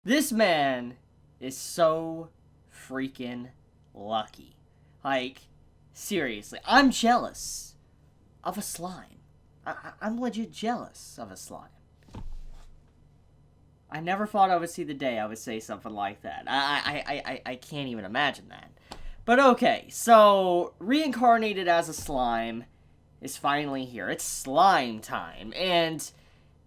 This man is so freaking lucky. Like, seriously, I'm jealous of a slime. I'm legit jealous of a slime. I never thought I would see the day I would say something like that. I can't even imagine that. But okay, so Reincarnated as a slime is finally here. It's slime time, and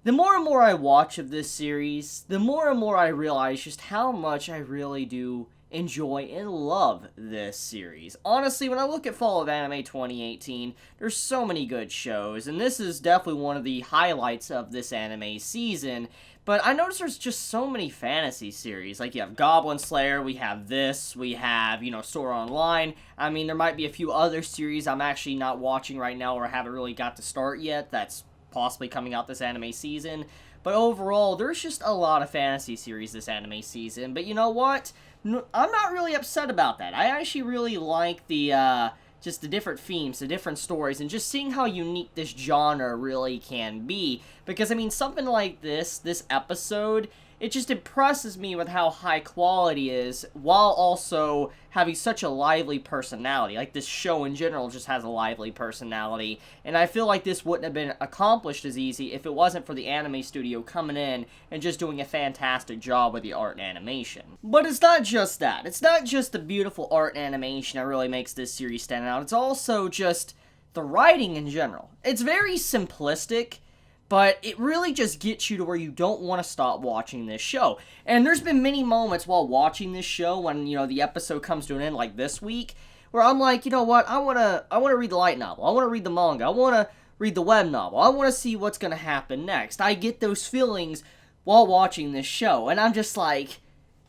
the more and more I watch of this series, the more and more I realize just how much I really do enjoy and love this series. Honestly, when I look at Fall of Anime 2018, there's so many good shows, and this is definitely one of the highlights of this anime season. But I noticed there's just so many fantasy series. Like, you have Goblin Slayer, we have this, we have, Sword Art Online. I mean, there might be a few other series I'm actually not watching right now or haven't really got to start yet that's possibly coming out this anime season. But overall, there's just a lot of fantasy series this anime season. But you know what? I'm not really upset about that. I actually really like the, just the different themes, the different stories, and just seeing how unique this genre really can be. Because, I mean, something like this episode, it just impresses me with how high quality it is, while also having such a lively personality. Like, this show in general just has a lively personality, and I feel like this wouldn't have been accomplished as easy if it wasn't for the anime studio coming in and just doing a fantastic job with the art and animation. But it's not just that. It's not just the beautiful art and animation that really makes this series stand out. It's also just the writing in general. It's very simplistic, but it really just gets you to where you don't want to stop watching this show. And there's been many moments while watching this show when, the episode comes to an end, like this week, where I'm like, you know what, I want to read the light novel, I want to read the manga, I want to read the web novel, I want to see what's going to happen next. I get those feelings while watching this show, and I'm just like,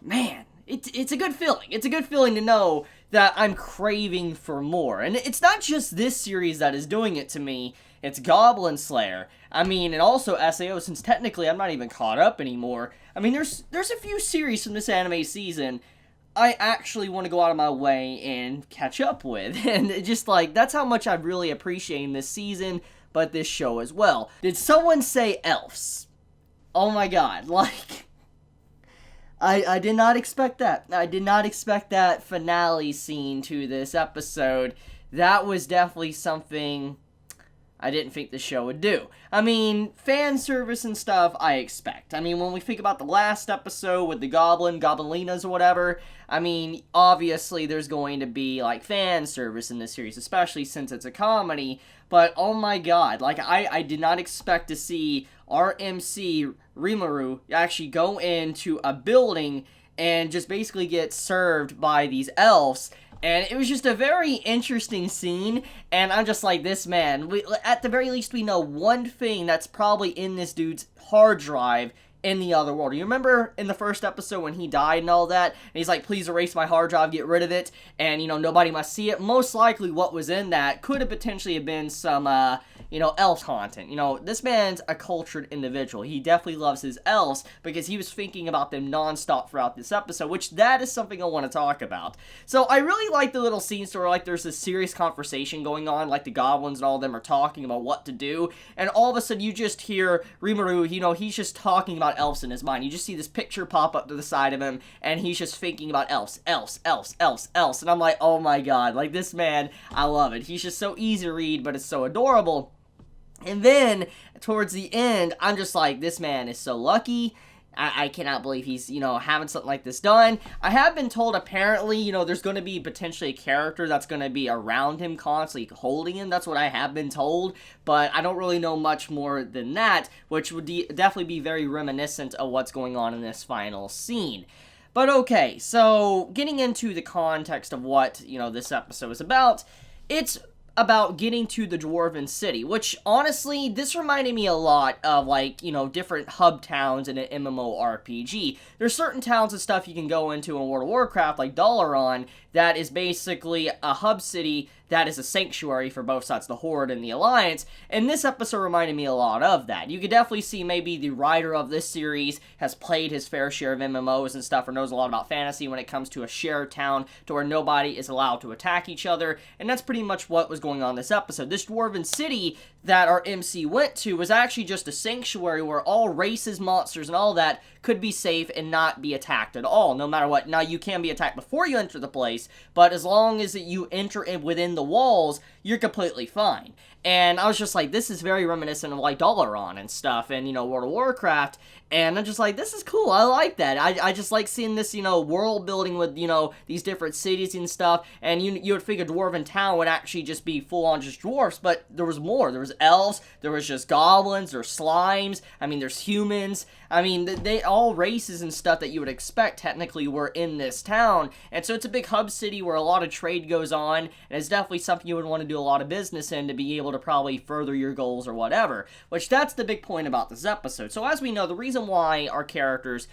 man, it's a good feeling. It's a good feeling to know that I'm craving for more. And it's not just this series that is doing it to me. It's Goblin Slayer. I mean, and also SAO, since technically I'm not even caught up anymore. I mean, there's a few series from this anime season I actually want to go out of my way and catch up with. And just like, that's how much I'm really appreciating this season, but this show as well. Did someone say Elves? Oh my god, like, I did not expect that. I did not expect that finale scene to this episode. That was definitely something I didn't think the show would do. I mean, fan service and stuff, I expect. I mean, when we think about the last episode with the Goblininas or whatever, I mean, obviously there's going to be, like, fan service in this series, especially since it's a comedy, but oh my god, like, I did not expect to see our MC, Rimuru, actually go into a building and just basically get served by these elves. And it was just a very interesting scene, and I'm just like, this man, at the very least we know one thing that's probably in this dude's hard drive in the other world. You remember in the first episode when he died and all that, and he's like, please erase my hard drive, get rid of it, and, nobody must see it? Most likely what was in that could have potentially have been some, elf content. This man's a cultured individual. He definitely loves his elves because he was thinking about them nonstop throughout this episode, which that is something I want to talk about. So I really like the little scenes where, like, there's this serious conversation going on, like the goblins and all of them are talking about what to do, and all of a sudden you just hear Rimuru, he's just talking about elves in his mind. You just see this picture pop up to the side of him, and he's just thinking about elves, and I'm like, oh my god, like, this man, I love it. He's just so easy to read, but it's so adorable. And then, towards the end, I'm just like, this man is so lucky. I cannot believe he's, having something like this done. I have been told, apparently, there's going to be potentially a character that's going to be around him constantly holding him. That's what I have been told, but I don't really know much more than that, which would definitely be very reminiscent of what's going on in this final scene. But okay, so getting into the context of what, this episode is about, it's about getting to the Dwarven city, which, honestly, this reminded me a lot of, like, different hub towns in an MMORPG. There's certain towns and stuff you can go into in World of Warcraft, like Dalaran, that is basically a hub city that is a sanctuary for both sides, the Horde and the Alliance, and this episode reminded me a lot of that. You could definitely see maybe the writer of this series has played his fair share of MMOs and stuff, or knows a lot about fantasy when it comes to a shared town to where nobody is allowed to attack each other, and that's pretty much what was going on in this episode. This Dwarven city, that our MC went to was actually just a sanctuary where all races, monsters, and all that could be safe and not be attacked at all, no matter what. Now, you can be attacked before you enter the place, but as long as you enter within the walls, you're completely fine. And I was just like, this is very reminiscent of, like, Dalaran and stuff, and, World of Warcraft, and I'm just like, this is cool, I like that. I just like seeing this, world building with, these different cities and stuff, and you would figure Dwarven Town would actually just be full-on just dwarfs, but there was more. There was elves, there was just goblins, there's slimes, there's humans. They all races and stuff that you would expect technically were in this town, and so it's a big hub city where a lot of trade goes on, and it's definitely something you would want to do a lot of business in to be able to probably further your goals or whatever, which that's the big point about this episode. So as we know, the reason why our characters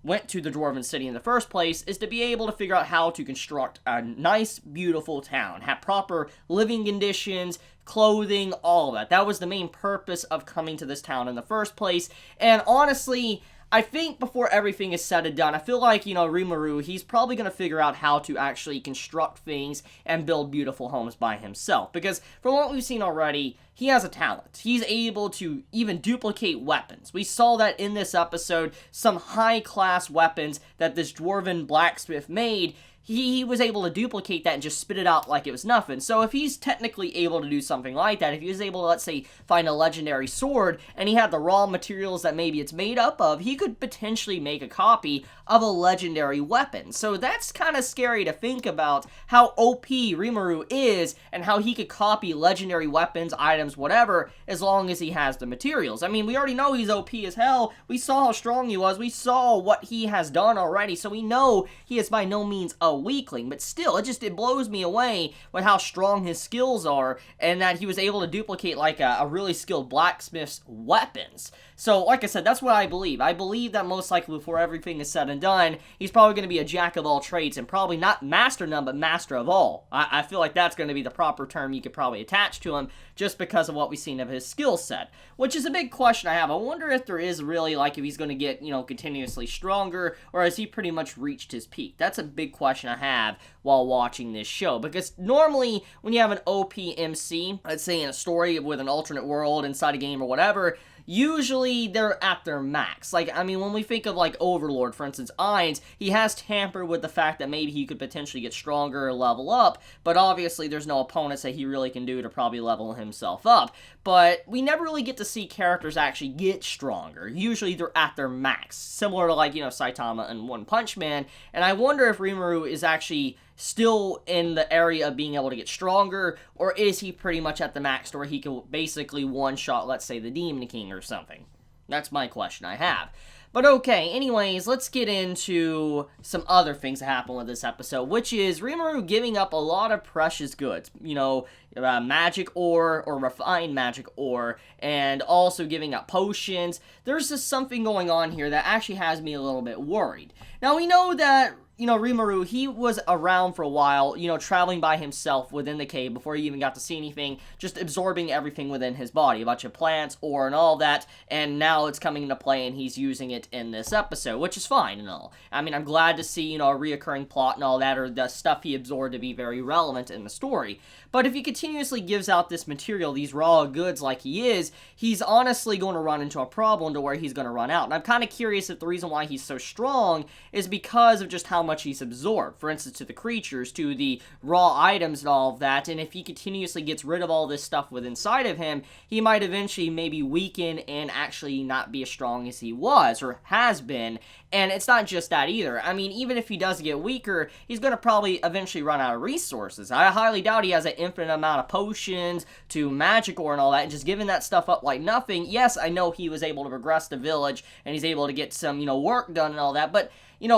went to the Dwarven City in the first place is to be able to figure out how to construct a nice, beautiful town, have proper living conditions, clothing, all of that. That was the main purpose of coming to this town in the first place, and honestly, I think before everything is said and done, I feel like, Rimuru, he's probably going to figure out how to actually construct things and build beautiful homes by himself. Because from what we've seen already, he has a talent. He's able to even duplicate weapons. We saw that in this episode, some high-class weapons that this Dwarven blacksmith made. He was able to duplicate that and just spit it out like it was nothing. So if he's technically able to do something like that, if he was able to, let's say, find a legendary sword, and he had the raw materials that maybe it's made up of, he could potentially make a copy of a legendary weapon. So that's kind of scary to think about how OP Rimuru is, and how he could copy legendary weapons, items, whatever, as long as he has the materials. We already know he's OP as hell. We saw how strong he was. We saw what he has done already, so we know he is by no means a weakling, but still, it blows me away with how strong his skills are, and that he was able to duplicate like a really skilled blacksmith's weapons. So, like I said, that's what I believe. I believe that most likely before everything is said and done, he's probably going to be a jack of all trades, and probably not master none, but master of all. I feel like that's going to be the proper term you could probably attach to him, just because of what we've seen of his skill set. Which is a big question I have. I wonder if there is really, like, if he's going to get, continuously stronger, or has he pretty much reached his peak? That's a big question I have while watching this show, because normally when you have an OP MC, let's say in a story with an alternate world inside a game or whatever, usually they're at their max. When we think of, like, Overlord, for instance, Ainz, he has tampered with the fact that maybe he could potentially get stronger or level up, but obviously there's no opponents that he really can do to probably level himself up. But we never really get to see characters actually get stronger. Usually they're at their max, similar to, like, Saitama and One Punch Man, and I wonder if Rimuru is actually still in the area of being able to get stronger, or is he pretty much at the max where he can basically one-shot, let's say, the Demon King or something? That's my question I have. But okay, anyways, let's get into some other things that happen with this episode, which is Rimuru giving up a lot of precious goods, magic ore, or refined magic ore, and also giving up potions. There's just something going on here that actually has me a little bit worried. Now, we know that Rimuru, he was around for a while, traveling by himself within the cave before he even got to see anything, just absorbing everything within his body, a bunch of plants, ore, and all that, and now it's coming into play and he's using it in this episode, which is fine and all. I'm glad to see, a reoccurring plot and all that, or the stuff he absorbed to be very relevant in the story. But if he continuously gives out this material, these raw goods like he is, he's honestly going to run into a problem to where he's going to run out. And I'm kind of curious if the reason why he's so strong is because of just how much he's absorbed. For instance, to the creatures, to the raw items and all of that. And if he continuously gets rid of all this stuff within inside of him, he might eventually maybe weaken and actually not be as strong as he was or has been. And it's not just that either. Even if he does get weaker, he's going to probably eventually run out of resources. I highly doubt he has an infinite amount of potions to magic ore and all that, and just giving that stuff up like nothing. Yes, I know he was able to progress the village, and he's able to get some, work done and all that, but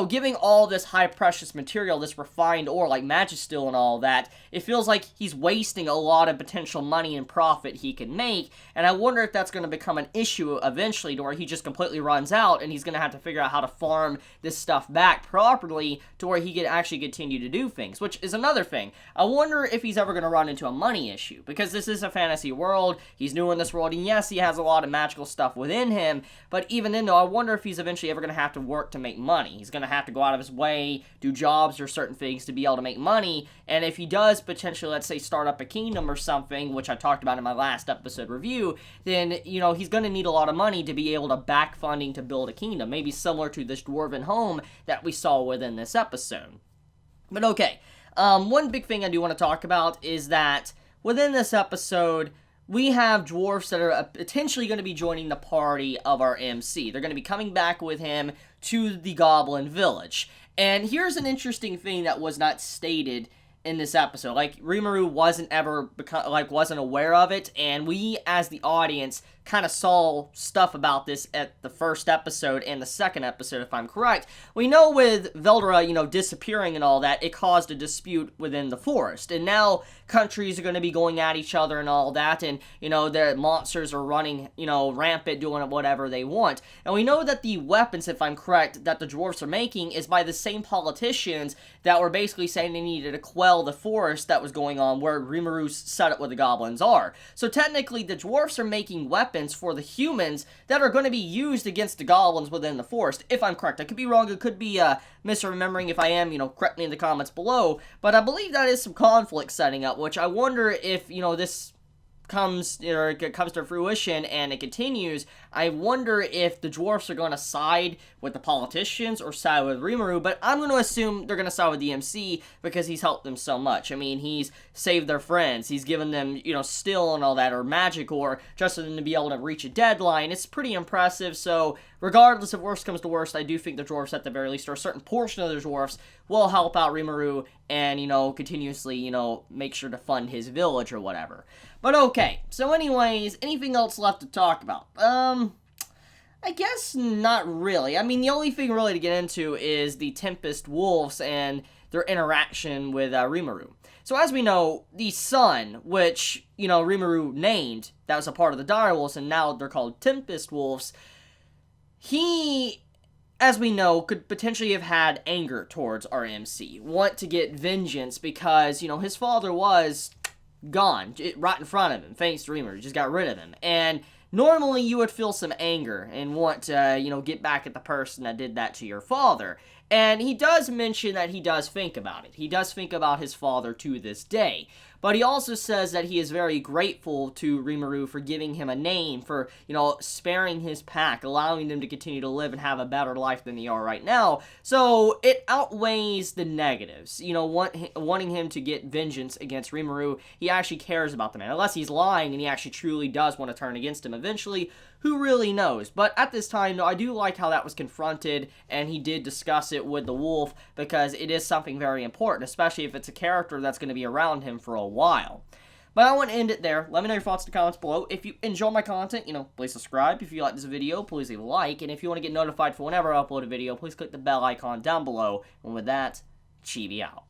giving all this high precious material, this refined ore like Magisteel and all that, it feels like he's wasting a lot of potential money and profit he can make, and I wonder if that's going to become an issue eventually to where he just completely runs out and he's going to have to figure out how to farm this stuff back properly to where he can actually continue to do things, which is another thing. I wonder if he's ever going to run into a money issue, because this is a fantasy world, he's new in this world, and yes, he has a lot of magical stuff within him, but even then though, I wonder if he's eventually ever going to have to work to make money. He's going to have to go out of his way, do jobs or certain things to be able to make money, and if he does potentially, let's say, start up a kingdom or something, which I talked about in my last episode review, then, you know, he's going to need a lot of money to be able to back funding to build a kingdom, maybe similar to this Dwarven home that we saw within this episode. But okay, one big thing I do want to talk about is that within this episode, we have dwarfs that are potentially going to be joining the party of our MC. They're going to be coming back with him to the Goblin Village. And here's an interesting thing that was not stated in this episode. Like, Rimuru wasn't aware of it, and we, as the audience, kind of saw stuff about this at the first episode and the second episode, if I'm correct. We know with Veldora, you know, disappearing and all that, it caused a dispute within the forest, and now countries are going to be going at each other and all that, and, you know, the monsters are running, you know, rampant, doing whatever they want. And we know that the weapons, if I'm correct, that the dwarfs are making is by the same politicians that were basically saying they needed to quell the forest that was going on where Rimuru's set up where the goblins are. So technically, the dwarfs are making weapons for the humans that are going to be used against the goblins within the forest, if I'm correct. I could be wrong, it could be misremembering. If I am, you know, correct me in the comments below, but I believe that is some conflict setting up, which I wonder if, you know, this comes to fruition and it continues. I wonder if the dwarfs are going to side with the politicians or side with Rimuru, but I'm going to assume they're going to side with the MC because he's helped them so much. I mean, he's saved their friends, he's given them, you know, still and all that, or magic, or just for them to be able to reach a deadline. It's pretty impressive, so regardless if worst comes to worst, I do think the dwarfs at the very least, or a certain portion of the dwarfs, will help out Rimuru and, you know, continuously, you know, make sure to fund his village or whatever. But okay, so anyways, anything else left to talk about? I guess not really. I mean, the only thing really to get into is the Tempest Wolves and their interaction with Rimuru. So as we know, the sun, which, you know, Rimuru named, that was a part of the direwolves, and now they're called Tempest Wolves, he, as we know, could potentially have had anger towards our MC, want to get vengeance because, you know, his father was gone, right in front of him, thanks to Rimuru, just got rid of him, and normally you would feel some anger and want to, you know, get back at the person that did that to your father, and he does mention that he does think about it. He does think about his father to this day, but he also says that he is very grateful to Rimuru for giving him a name, for, you know, sparing his pack, allowing them to continue to live and have a better life than they are right now. So it outweighs the negatives. You know, wanting him to get vengeance against Rimuru, he actually cares about the man. Unless he's lying and he actually truly does want to turn against him eventually, who really knows? But at this time, I do like how that was confronted, and he did discuss it with the wolf, because it is something very important, especially if it's a character that's going to be around him for a while. But I want to end it there. Let me know your thoughts in the comments below. If you enjoy my content, you know, please subscribe. If you like this video, please leave a like. And if you want to get notified for whenever I upload a video, please click the bell icon down below. And with that, Chibi out.